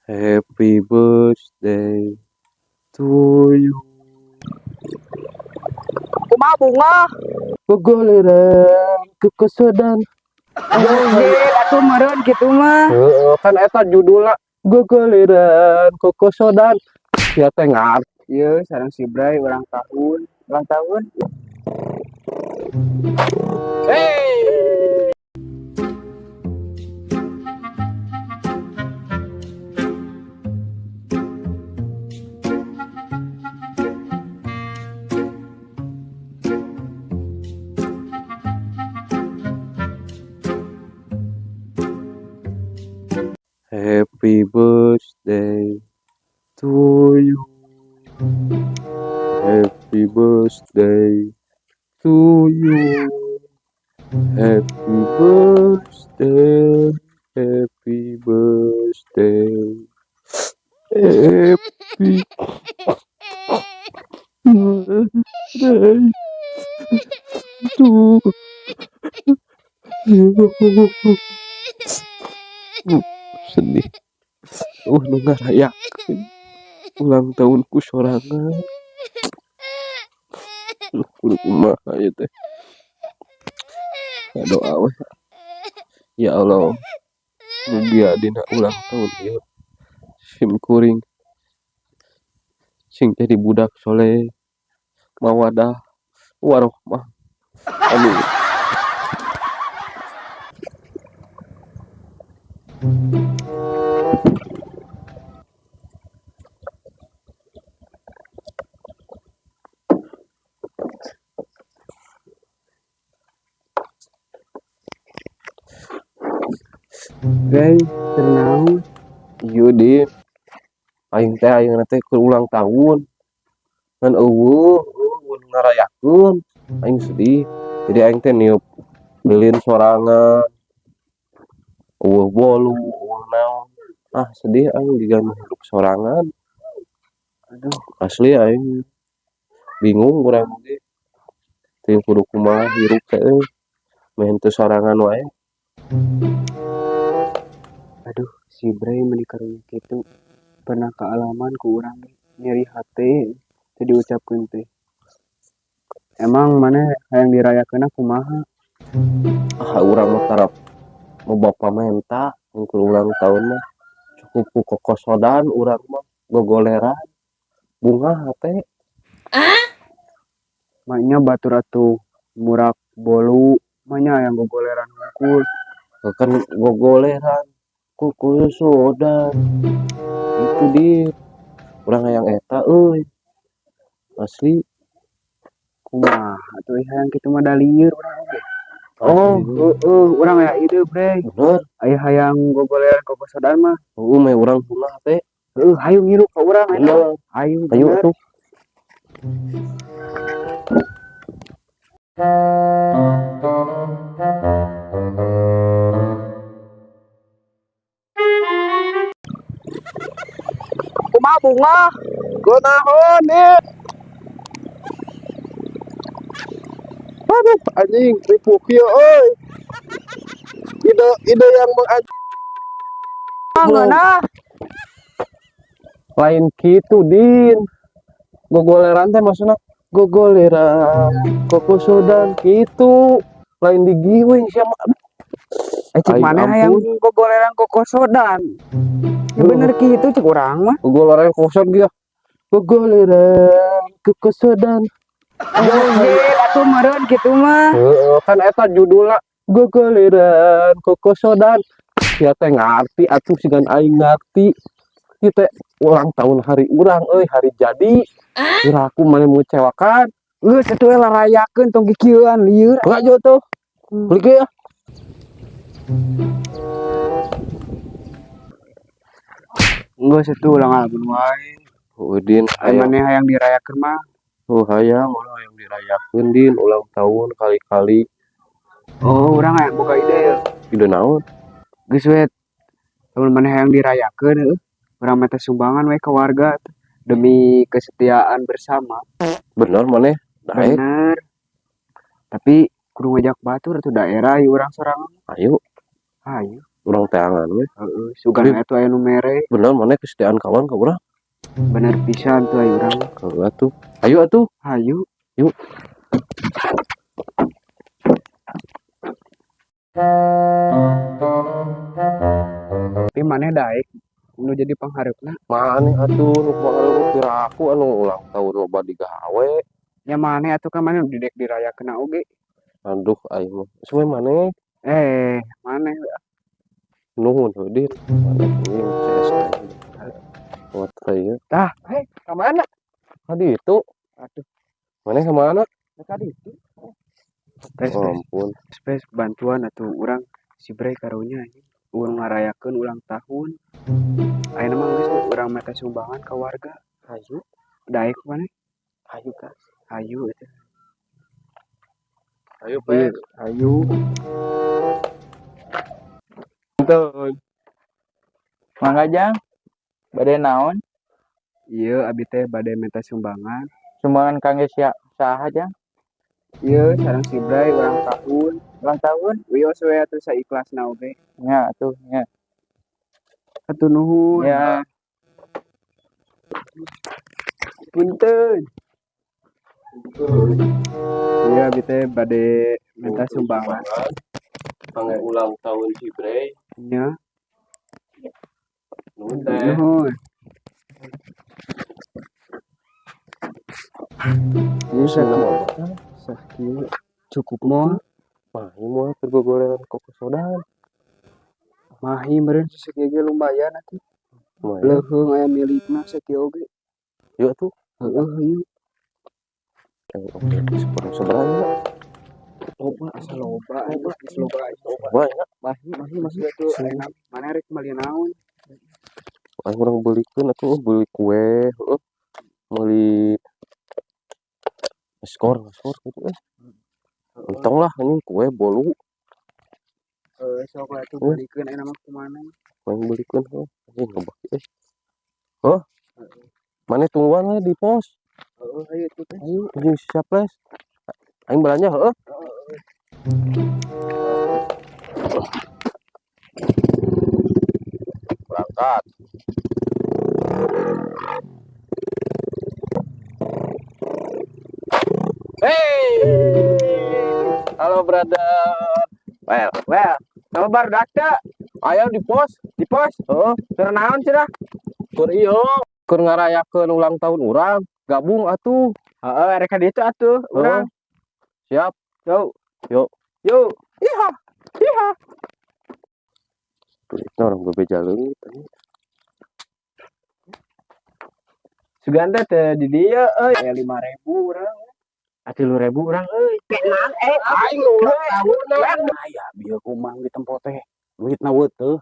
Happy birthday to you. Kumaha bunga? Kegoleran, kekesedan. Joget atuh meureun kitu mah. Kan eta judulna Gegoleran, kekesedan. Ya teh ngarti. Ieu sareng si Bray ulang tahun. Ulang tahun. Hey! Happy birthday to you. Happy birthday to you. Happy birthday. Happy birthday. Happy birthday to you. Sedih. Nu ngarayakeun ulang tahunku sorangan. Kudu kumaha ieu teh. Doa we. Ya Allah, mugia dina ulang tahun ieu sim kuring sing jadi budak soleh, mawadah, warohmah. Amin. Bray, ternaun. Ieu Din, aing teh keur ulang tahun. Ngan eueuh ngarayakeun. Aing sedih. Jadi aing teh niup lilin sorangan. Eueuh bolu, eueuh naon. Ah sedih aing digana hidup sorangan. Aduh, asli aing bingung urang ge. Teu kudu kumaha hirup teh euy. Meh teu sorangan wae. Aduh, si Bray menikarunya kitu. Pernah kealaman ku urang nyeri hate teu diucapkeun teh. Emang mana hayang dirayakeunna kumaha? Ah urang mah tarap mau bapa menta keur ulang tahun mah cukup ku kokosodan urang mah gogoleran bunga hate. Maknya batur atuh murak bolu. Maknya yang gogoleran hungkul. Kan gogoleran kuku sodan itu di urang hayang eta euy asli. Kumaha atuh hayang kitu mah dalieur urang oge. Oh, Urang aya ide, Bray. bener. Aya hayang gogoleran kokosodan mah. Meh urang bunga hate. Hayu ngiru ka urang eta. Bener. Hayu Ayo bener. atuh. Kumaha bunga? Kunaon nih? Aduh anjing ripuh kieu euy. Ide yang Ngeunah. lain gitu Din. Gogoleran teh maksudna gogoleran kokosodan gitu. Lain digiwing siapa. Cik Aing mana hayang gogoleran kokosodan. Ya bener kitu cik urang mah. gogoleran kokosodan dia. Gogoleran kokosodan. Joget atuh meureun kitu mah. Kan eta judulna gogoleran kokosodan. Ya teh ngarti atuh sigan aing ngarti. Ieu teh ulang tahun hari urang euy, hari jadi. Iraku mane mengecewakan. Geus atuh larayakeun tong kikieuan lieur. Enggak jo tuh. Beli ya. Geus atuh ulang album wae. Din, Mane hayang dirayakeun mah. hayang yang dirayakeun Din ulang tahun kali-kali. Oh, urang aya boga ide ya. Ide naon? Geus we lamun mane hayang dirayakeun heuh. Urang mah teh sumbangan we ke warga demi kesetiaan bersama. Bener maneh? Daek. Bener. Tapi kudu ngajak batur atuh daerah ieu urang sorangan. Ayo. Hayu. urang teangan we. Heeh, sugan atuh aya nu mere. Bener maneh kesetiaan kawan ka urang. Bener pisan tuh aya urang. Heuh atuh. Ayo atuh. Hayu. Yuk. Tapi maneh daek nu jadi panghareupna. Maneh atuh nu pangarep piraku anu ulang tahun loba digawe. Nya maneh atuh kan maneh didek dirayakeun oge. Aduh aing mah. Suwe maneh Maneh nuhun heuh Din. Maneh anjing CS aing. Kuat ieu. tah, ka mana? Ka ditu. Atuh, Maneh ka mana? ka ditu. Oh, ampun. Spes bantuan atuh urang si Bray karunya anjing. Urang ngarayakeun ulang tahun. Ayeuna mah geus urang mete sumbangan ka warga. Hayu. Daek maneh. Hayu ka. Hayu eta. Ayo Pes. Hayu. Punten. Mangga Jang. Bade naon? Ieu abi teh bade minta sumbangan. Sumbangan kangge saha Jang? Ieu sareng si Bray ulang tahun. Ulang tahun? Wios we atuh saikhlasna oge. Nya atuh nya. Atuh nuhun. Ya. Punten. Iya abi teh bade minta sumbangan. Kangge ulang tahun si Bray. Nya. Nuhun teh. Nuhun. Ini sakit cukup moal. Mahi moal keur gogorengan kopi soda. Mahi meureun sakege lumayan atuh. Lumayan. Leuheung aya milikna sakio oge. Yuk tuh. Heeh, ieu. Seberang seberang. Loba asa loba, loba. Banyak. Mahi masih atuh ayeuna mana rek meuli naon? Aing urang beulikeun atuh beuli kue, heuh. Meuli skor gitu Entong lah ini kue bolu. Sok atuh beulikeun ayeuna mah kumaha? Aing beulikeun heuh. Anjing ngebaki Heuh. Maneh tungguan we di pos. Heeh, ayo tuh teh. Ayo anjing siap les. Aing belanja heuh. Berangkat. Hey, halo brother. Well, nama baru dakta. Ayo di pos. Di pos. Heeh. Keur naon cenah? Keur ieu, keur ngarayakeun ulang tahun urang. Gabung atuh. Heeh, rek ka ditu atuh urang. Siap. Yo. Yuk. Yo. Iha. Iha. Duitna orang bebeja leungit. Sugan teh teh di dieu euy, 5.000 urang. 10.000 urang euy. Kenan Aing ulang tahun. Aya bieu kumaha di tempo teh. Duitna weuh teuh.